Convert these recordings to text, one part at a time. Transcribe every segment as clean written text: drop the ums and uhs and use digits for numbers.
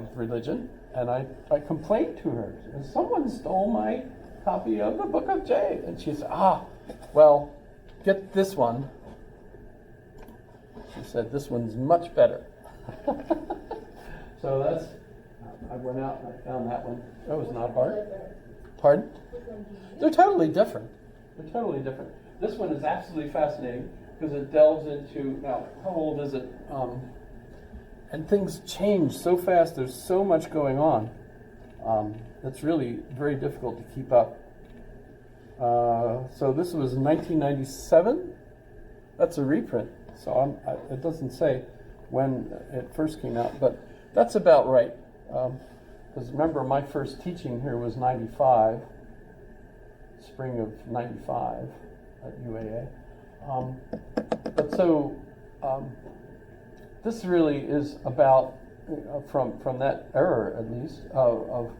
of religion, and I complained to her. Someone stole my copy of the Book of J. And she said, well, get this one. She said, this one's much better. So I went out and I found that one. That was not hard. Pardon? They're totally different. This one is absolutely fascinating because it delves into, now, how old is it? And things change so fast. There's so much going on. It's really very difficult to keep up. So this was 1997. That's a reprint. So it doesn't say when it first came out, but that's about right. Because remember, my first teaching here was 95, spring of 95 at UAA. This really is about, from that era at least, of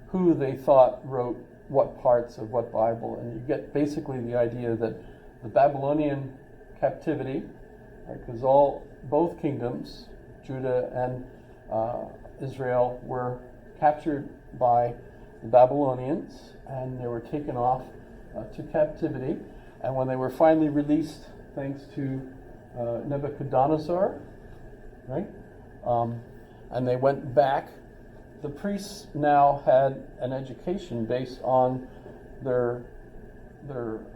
who they thought wrote what parts of what Bible, and you get basically the idea that the Babylonian captivity, because both kingdoms, Judah and Israel, were captured by the Babylonians, and they were taken off to captivity. And when they were finally released, thanks to Nebuchadnezzar, right? And they went back. The priests now had an education based on their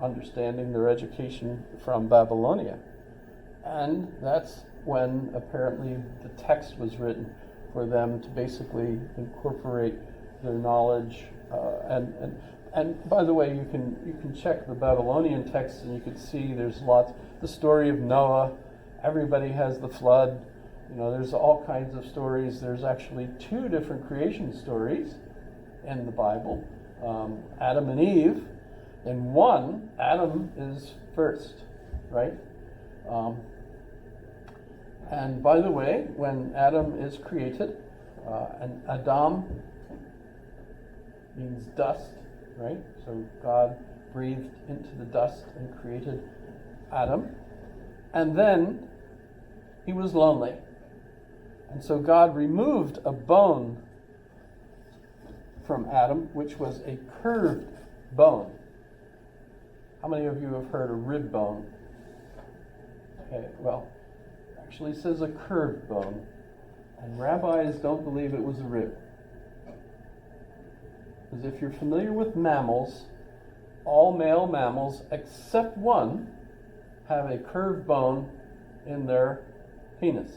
understanding, their education from Babylonia. And that's when apparently the text was written for them to basically incorporate their knowledge. And by the way, you can check the Babylonian text and you can see there's lots. The story of Noah, everybody has the flood. There's all kinds of stories. There's actually 2 different creation stories in the Bible. Adam and Eve. In one, Adam is first, right? And by the way, when Adam is created, and Adam means dust, right? So God breathed into the dust and created Adam. And then he was lonely. And so God removed a bone from Adam, which was a curved bone. How many of you have heard a rib bone? Okay, well, actually it says a curved bone. And rabbis don't believe it was a rib. Because if you're familiar with mammals, all male mammals except one have a curved bone in their penis.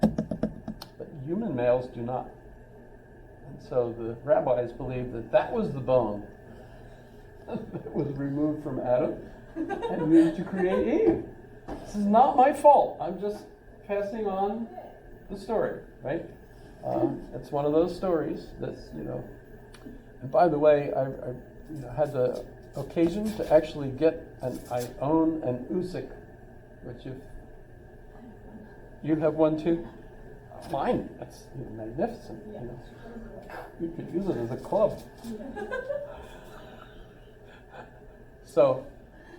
But human males do not. And so the rabbis believe that was the bone that was removed from Adam and used to create Eve. This is not my fault. I'm just passing on the story, right? It's one of those stories that's, And by the way, I had the occasion to actually I own an Usyk, which if you have one too, mine, that's magnificent. You could use it as a club. So,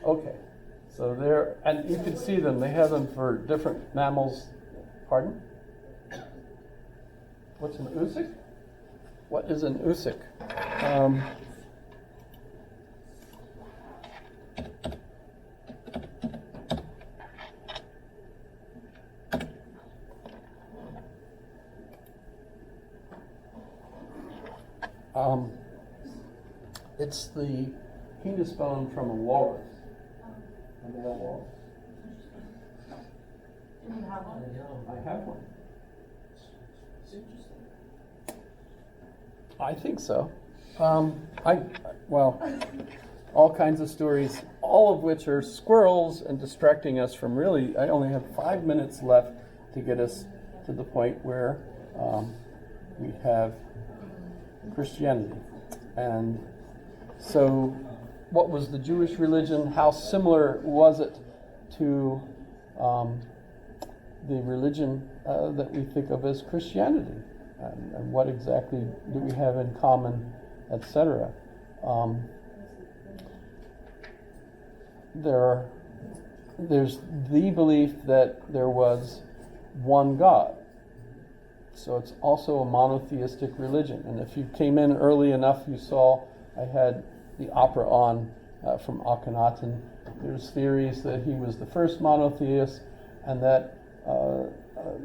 okay. So there, and you can see them. They have them for different mammals. Pardon? What's an Usyk? What is an Usyk? It's the penis bone from a walrus. A male walrus. Do you have one? I have one. It's interesting. I think so. All kinds of stories, all of which are squirrels and distracting us from really, I only have 5 minutes left to get us to the point where we have Christianity. And so what was the Jewish religion? How similar was it to the religion that we think of as Christianity? And what exactly do we have in common, etc.? There's the belief that there was one God, So it's also a monotheistic religion. And if you came in early enough, you saw I had the opera on from Akhenaten. There's theories that he was the first monotheist, and that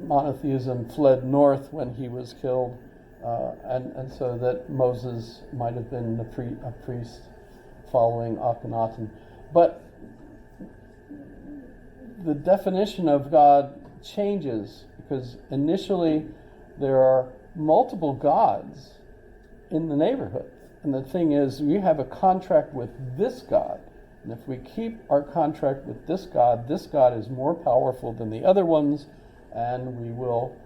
monotheism fled north when he was killed, and so that Moses might have been a priest following Akhenaten. But the definition of God changes, because initially there are multiple gods in the neighborhood. And the thing is, we have a contract with this God. And if we keep our contract with this God is more powerful than the other ones, and we will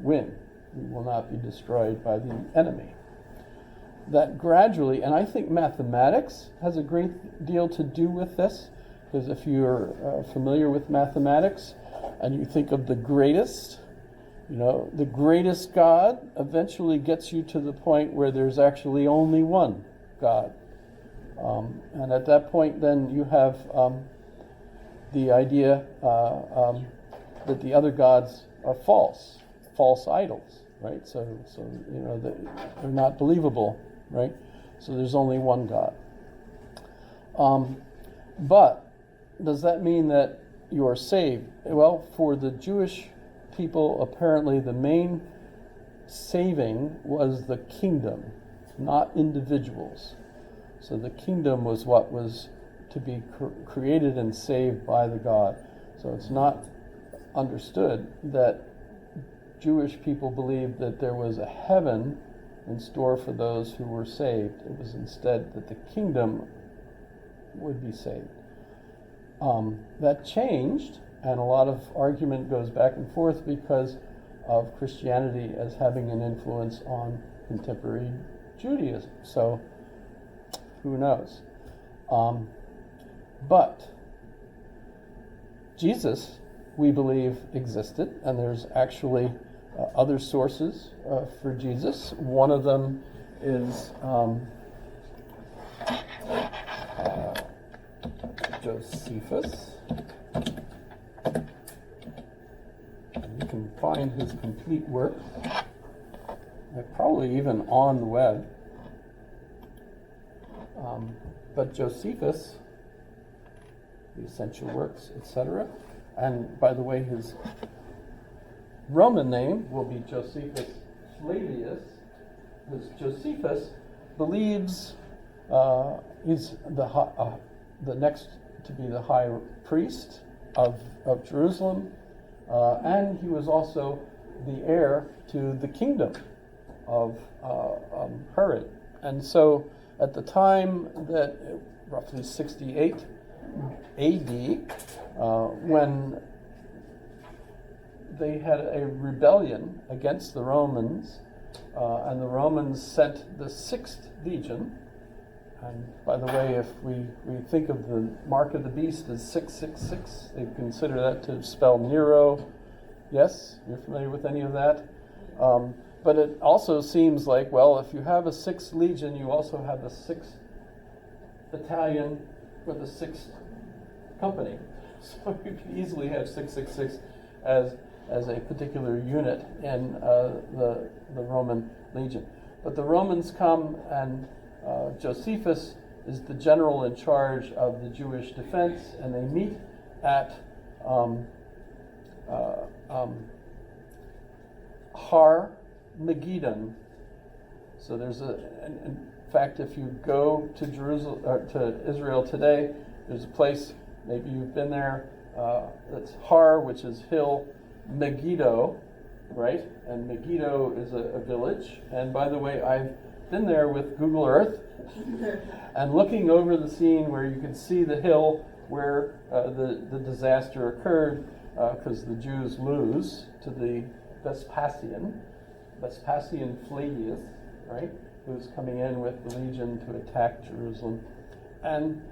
win. We will not be destroyed by the enemy. That gradually, and I think mathematics has a great deal to do with this, because if you're familiar with mathematics and you think of the greatest, the greatest God eventually gets you to the point where there's actually only one God. And at that point, then you have the idea that the other gods are false idols, right? So they're not believable, right? So there's only one God. But does that mean that you're saved? Well, for the Jewish people, apparently the main saving was the kingdom, not individuals. So the kingdom was what was to be created and saved by the God. So it's not understood that Jewish people believed that there was a heaven in store for those who were saved. It was instead that the kingdom would be saved. That changed, and a lot of argument goes back and forth because of Christianity as having an influence on contemporary Judaism. So who knows? But Jesus, we believe, existed, and there's actually other sources for Jesus. One of them is Josephus. You can find his complete work. They're probably even on the web. But Josephus, the Essential Works, etc. And by the way, his Roman name will be Josephus Flavius. Because Josephus believes he's the next to be the high priest of Jerusalem, and he was also the heir to the kingdom of Herod. And so at the time that, roughly 68 AD, when they had a rebellion against the Romans, and the Romans sent the 6th Legion. And by the way, if we think of the mark of the beast as 666, they consider that to spell Nero. Yes? You're familiar with any of that? But it also seems like, well, if you have a 6th Legion, you also have the 6th Battalion or the 6th Company. So you can easily have 666 as a particular unit in the Roman Legion. But the Romans come, and Josephus is the general in charge of the Jewish defense, and they meet at Har Megiddon. So there's in fact, if you go to Jerusalem or to Israel today, there's a place, maybe you've been there, that's Har, which is hill, Megiddo, right? And Megiddo is a village. And by the way, I've been there with Google Earth and looking over the scene where you can see the hill where the disaster occurred, because the Jews lose to the Vespasian Flavius, right, who's coming in with the legion to attack Jerusalem. And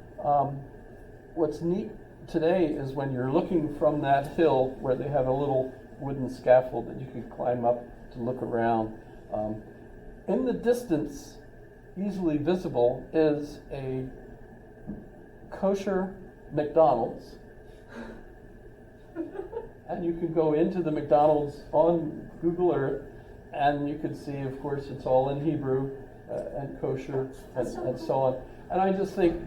what's neat today is when you're looking from that hill where they have a little wooden scaffold that you could climb up to look around, in the distance, easily visible, is a kosher McDonald's. And you can go into the McDonald's on Google Earth And you could see, of course, it's all in Hebrew and kosher and so on. And I just think,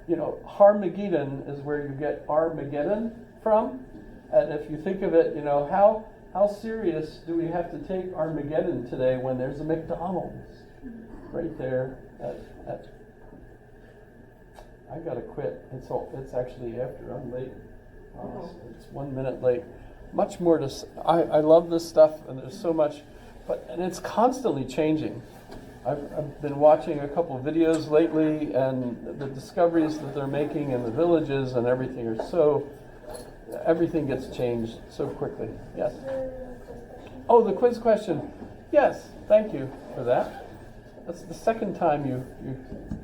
you know, Harmageddon is where you get Armageddon from. And if you think of it, you know, how serious do we have to take Armageddon today when there's a McDonald's right there at I gotta quit. It's actually after. I'm late. It's 1 minute late. Much more to. I love this stuff, and there's so much, and it's constantly changing. I've been watching a couple of videos lately, and the discoveries that they're making in the villages and everything are so. Everything gets changed so quickly. Yes. Oh, the quiz question. Yes. Thank you for that. That's the second time you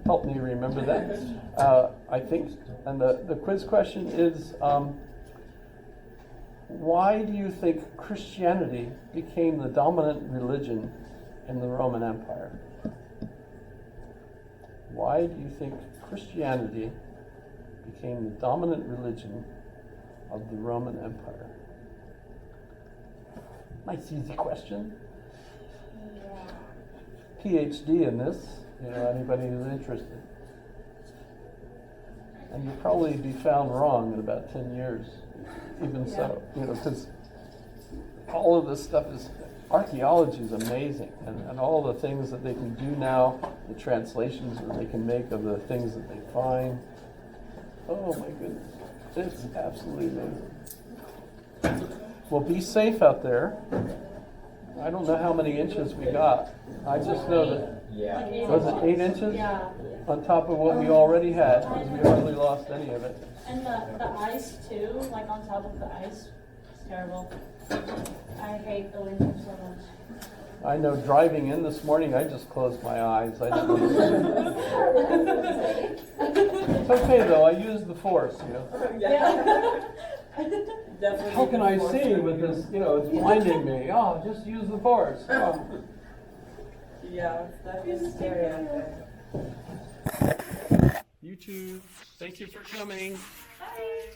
helped me remember that, I think. And the quiz question is, why do you think Christianity became the dominant religion in the Roman Empire? Why do you think Christianity became the dominant religion of the Roman Empire? Nice easy question. PhD in this, you know, anybody who's interested. And you'll probably be found wrong in about 10 years, even so, you know, because all of this stuff archaeology is amazing, and all the things that they can do now, the translations that they can make of the things that they find. Oh my goodness, it's absolutely amazing. Well, be safe out there. I don't know how many inches we got. I just know that, was it 8 inches? Yeah. On top of what we already had, because we hardly lost any of it. And the ice too, like on top of the ice, it's terrible. I hate the winter so much. I know driving in this morning, I just closed my eyes. I didn't It's okay though, I used the force, you know. Yeah. Definitely. How can I see with this, you know, it's blinding me. Oh, just use the force. Oh. Yeah, that is scary out there. YouTube, thank you for coming. Bye.